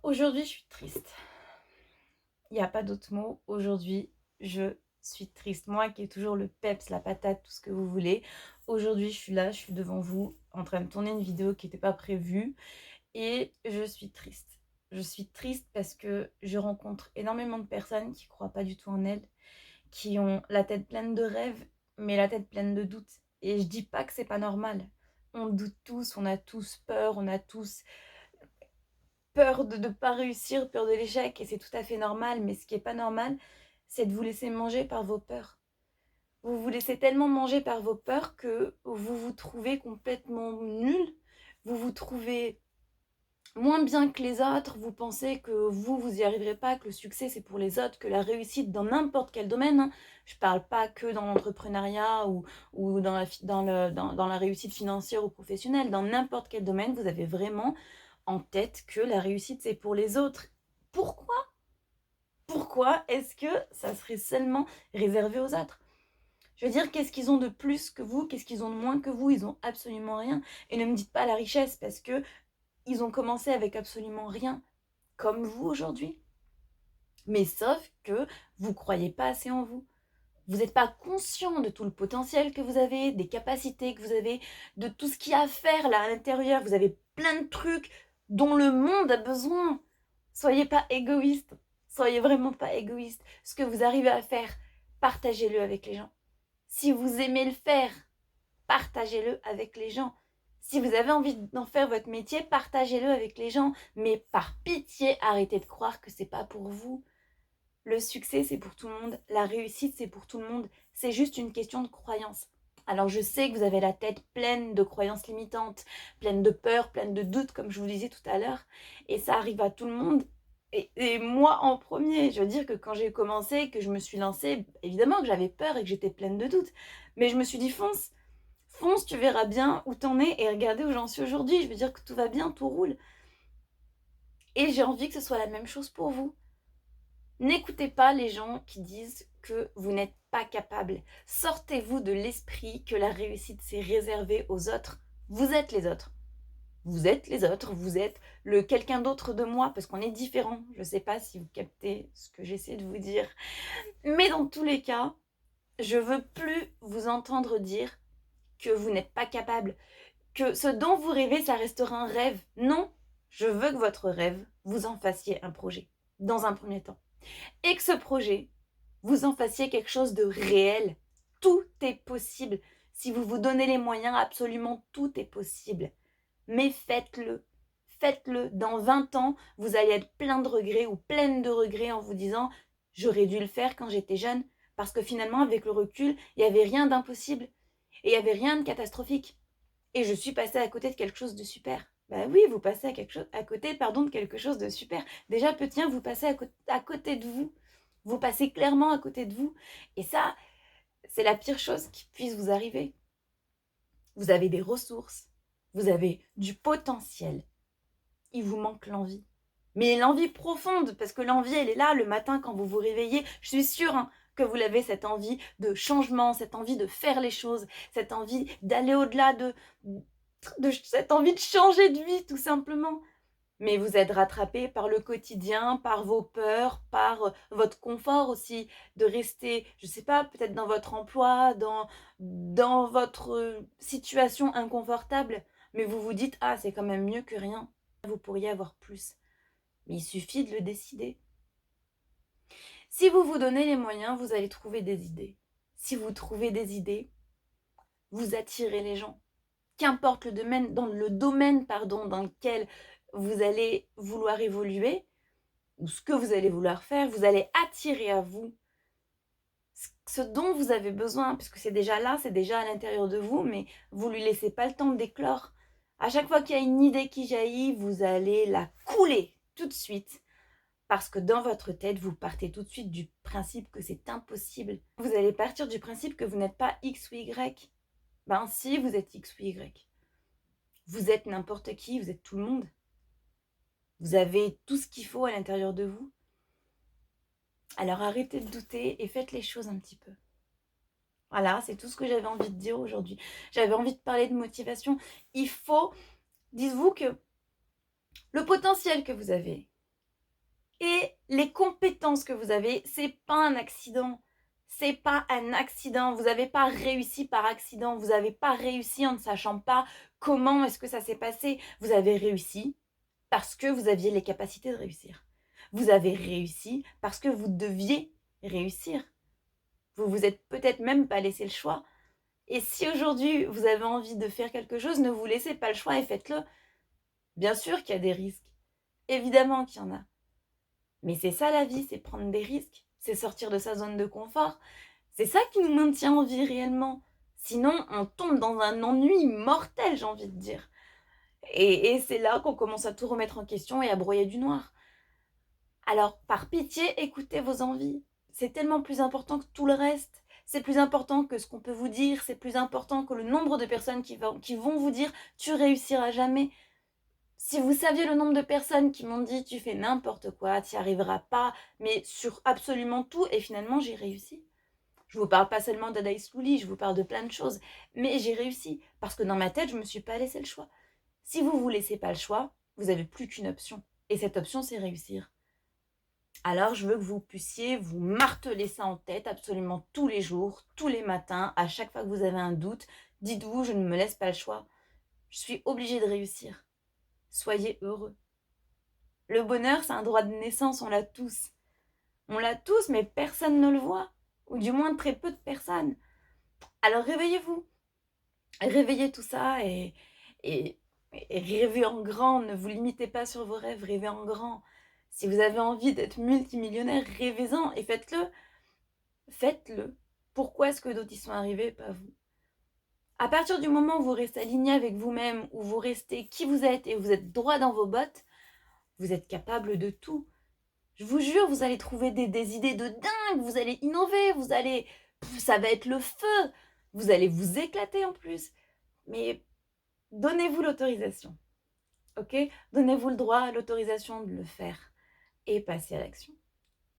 Aujourd'hui, je suis triste. Il n'y a pas d'autre mot. Aujourd'hui, je suis triste. Moi qui ai toujours le peps, la patate, tout ce que vous voulez. Aujourd'hui, je suis là, je suis devant vous, en train de tourner une vidéo qui n'était pas prévue. Et je suis triste. Je suis triste parce que je rencontre énormément de personnes qui ne croient pas du tout en elles, qui ont la tête pleine de rêves, mais la tête pleine de doutes. Et je dis pas que c'est pas normal. On doute tous, on a tous peur, on a tous peur de ne pas réussir, peur de l'échec, et c'est tout à fait normal. Mais ce qui n'est pas normal, c'est de vous laisser manger par vos peurs. Vous vous laissez tellement manger par vos peurs que vous vous trouvez complètement nul, vous vous trouvez moins bien que les autres, vous pensez que vous n'y arriverez pas, que le succès c'est pour les autres, que la réussite dans n'importe quel domaine, hein. Je parle pas que dans l'entrepreneuriat ou dans la réussite financière ou professionnelle, dans n'importe quel domaine, vous avez vraiment en tête que la réussite c'est pour les autres. Pourquoi? Pourquoi est-ce que ça serait seulement réservé aux autres? Je veux dire, qu'est-ce qu'ils ont de plus que vous? Qu'est-ce qu'ils ont de moins que vous? Ils ont absolument rien. Et ne me dites pas la richesse, parce que ils ont commencé avec absolument rien, comme vous aujourd'hui. Mais sauf que vous ne croyez pas assez en vous. Vous n'êtes pas conscient de tout le potentiel que vous avez, des capacités que vous avez, de tout ce qu'il y a à faire là à l'intérieur. Vous avez plein de trucs dont le monde a besoin. Soyez pas égoïste. Soyez vraiment pas égoïste. Ce que vous arrivez à faire, partagez-le avec les gens. Si vous aimez le faire, partagez-le avec les gens. Si vous avez envie d'en faire votre métier, partagez-le avec les gens. Mais par pitié, arrêtez de croire que c'est pas pour vous. Le succès, c'est pour tout le monde. La réussite, c'est pour tout le monde. C'est juste une question de croyance. Alors je sais que vous avez la tête pleine de croyances limitantes, pleine de peur, pleine de doutes, comme je vous disais tout à l'heure. Et ça arrive à tout le monde. Et moi en premier, je veux dire que quand j'ai commencé, que je me suis lancée, évidemment que j'avais peur et que j'étais pleine de doutes. Mais je me suis dit, fonce, fonce, tu verras bien où t'en es et regardez où j'en suis aujourd'hui. Je veux dire que tout va bien, tout roule. Et j'ai envie que ce soit la même chose pour vous. N'écoutez pas les gens qui disent que vous n'êtes pas capable. Sortez-vous de l'esprit que la réussite c'est réservé aux autres. Vous êtes les autres. Vous êtes les autres, vous êtes le quelqu'un d'autre de moi, parce qu'on est différents. Je ne sais pas si vous captez ce que j'essaie de vous dire. Mais dans tous les cas, je veux plus vous entendre dire que vous n'êtes pas capable, que ce dont vous rêvez, ça restera un rêve. Non, je veux que votre rêve, vous en fassiez un projet, dans un premier temps. Et que ce projet, vous en fassiez quelque chose de réel. Tout est possible. Si vous vous donnez les moyens, absolument tout est possible. Mais faites-le. Faites-le. Dans 20 ans, vous allez être plein de regrets ou pleine de regrets en vous disant « J'aurais dû le faire quand j'étais jeune ». Parce que finalement, avec le recul, il n'y avait rien d'impossible. Et il n'y avait rien de catastrophique. Et je suis passée à côté de quelque chose de super. Bah oui, vous passez à côté de quelque chose de super. Déjà, petit 1, vous passez à côté de vous. Vous passez clairement à côté de vous. Et ça, c'est la pire chose qui puisse vous arriver. Vous avez des ressources. Vous avez du potentiel. Il vous manque l'envie. Mais l'envie profonde, parce que l'envie, elle est là le matin quand vous vous réveillez. Je suis sûre que vous l'avez, cette envie de changement, cette envie de faire les choses, cette envie d'aller au-delà de cette envie de changer de vie, tout simplement. Mais vous êtes rattrapé par le quotidien, par vos peurs, par votre confort aussi, de rester, je ne sais pas, peut-être dans votre emploi, dans votre situation inconfortable. Mais vous vous dites, ah, c'est quand même mieux que rien. Vous pourriez avoir plus. Mais il suffit de le décider. Si vous vous donnez les moyens, vous allez trouver des idées. Si vous trouvez des idées, vous attirez les gens. Qu'importe le domaine, dans lequel vous allez vouloir évoluer, ou ce que vous allez vouloir faire, vous allez attirer à vous ce dont vous avez besoin, puisque c'est déjà là, c'est déjà à l'intérieur de vous, mais vous ne lui laissez pas le temps de d'éclore. À chaque fois qu'il y a une idée qui jaillit, vous allez la couler tout de suite, parce que dans votre tête, vous partez tout de suite du principe que c'est impossible. Vous allez partir du principe que vous n'êtes pas X ou Y. Ben si, vous êtes X ou Y. Vous êtes n'importe qui, vous êtes tout le monde. Vous avez tout ce qu'il faut à l'intérieur de vous. Alors arrêtez de douter et faites les choses un petit peu. Voilà, c'est tout ce que j'avais envie de dire aujourd'hui. J'avais envie de parler de motivation. Il faut, dites-vous que le potentiel que vous avez, Et les compétences que vous avez, c'est pas un accident. C'est pas un accident. Vous n'avez pas réussi par accident. Vous n'avez pas réussi en ne sachant pas comment est-ce que ça s'est passé. Vous avez réussi parce que vous aviez les capacités de réussir. Vous avez réussi parce que vous deviez réussir. Vous vous êtes peut-être même pas laissé le choix. Et si aujourd'hui vous avez envie de faire quelque chose, ne vous laissez pas le choix et faites-le. Bien sûr qu'il y a des risques. Évidemment qu'il y en a. Mais c'est ça la vie, c'est prendre des risques, c'est sortir de sa zone de confort. C'est ça qui nous maintient en vie réellement. Sinon, on tombe dans un ennui mortel, j'ai envie de dire. Et c'est là qu'on commence à tout remettre en question et à broyer du noir. Alors, par pitié, écoutez vos envies. C'est tellement plus important que tout le reste. C'est plus important que ce qu'on peut vous dire. C'est plus important que le nombre de personnes qui vont vous dire « tu réussiras jamais ». Si vous saviez le nombre de personnes qui m'ont dit « tu fais n'importe quoi, tu n'y arriveras pas », mais sur absolument tout, et finalement j'ai réussi. Je vous parle pas seulement d'Adaïs Souli, je vous parle de plein de choses, mais j'ai réussi, parce que dans ma tête, je ne me suis pas laissé le choix. Si vous ne vous laissez pas le choix, vous n'avez plus qu'une option, et cette option, c'est réussir. Alors, je veux que vous puissiez vous marteler ça en tête absolument tous les jours, tous les matins, à chaque fois que vous avez un doute, dites-vous « je ne me laisse pas le choix, je suis obligée de réussir ». Soyez heureux. Le bonheur, c'est un droit de naissance, on l'a tous. On l'a tous, mais personne ne le voit. Ou du moins très peu de personnes. Alors réveillez-vous. Réveillez tout ça et rêvez en grand. Ne vous limitez pas sur vos rêves, rêvez en grand. Si vous avez envie d'être multimillionnaire, rêvez-en et faites-le. Faites-le. Pourquoi est-ce que d'autres y sont arrivés, pas vous? À partir du moment où vous restez aligné avec vous-même, où vous restez qui vous êtes et vous êtes droit dans vos bottes, vous êtes capable de tout. Je vous jure, vous allez trouver des idées de dingue, vous allez innover, ça va être le feu, vous allez vous éclater en plus. Mais donnez-vous l'autorisation, ok? Donnez-vous le droit, l'autorisation de le faire et passez à l'action.